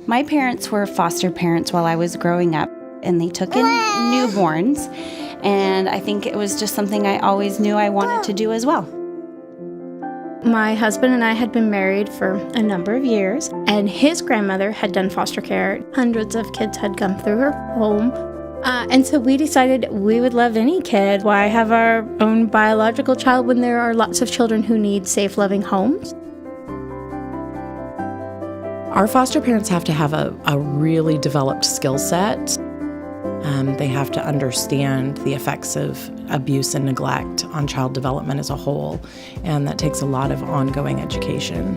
My parents were foster parents while I was growing up, and they took in newborns, and I think it was just something I always knew I wanted to do as well. My husband and I had been married for a number of years, and his grandmother had done foster care. Hundreds of kids had come through her home. And so we decided we would love any kid. Why have our own biological child when there are lots of children who need safe, loving homes? Our foster parents have to have a really developed skill set. They have to understand the effects of abuse and neglect on child development as a whole, and that takes a lot of ongoing education.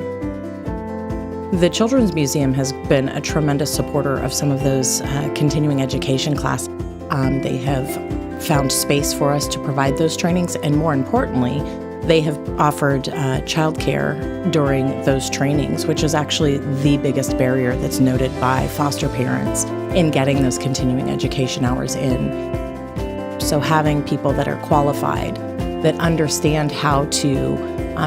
The Children's Museum has been a tremendous supporter of some of those continuing education classes. They have found space for us to provide those trainings, and more importantly, they have offered childcare during those trainings, which is actually the biggest barrier that's noted by foster parents in getting those continuing education hours in. So having people that are qualified, that understand how to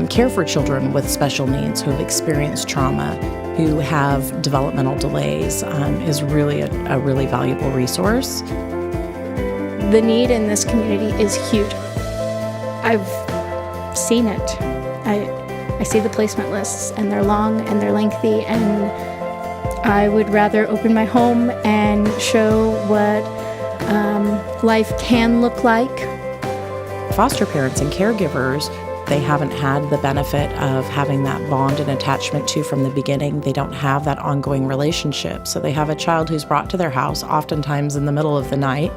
care for children with special needs who have experienced trauma, who have developmental delays, is really a really valuable resource. The need in this community is huge. I've seen it. I see the placement lists, and they're long and they're lengthy, and I would rather open my home and show what life can look like. Foster parents and caregivers, they haven't had the benefit of having that bond and attachment to from the beginning. They don't have that ongoing relationship. So they have a child who's brought to their house, oftentimes in the middle of the night.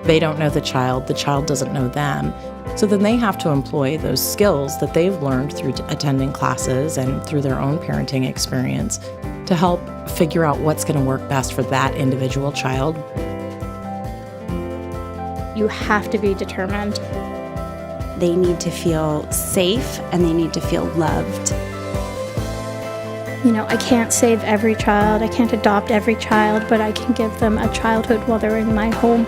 They don't know the child doesn't know them. So then they have to employ those skills that they've learned through attending classes and through their own parenting experience to help figure out what's going to work best for that individual child. You have to be determined. They need to feel safe and they need to feel loved. You know, I can't save every child, I can't adopt every child, but I can give them a childhood while they're in my home,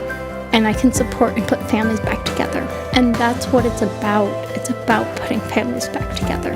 and I can support and put families back together. And that's what it's about. It's about putting families back together.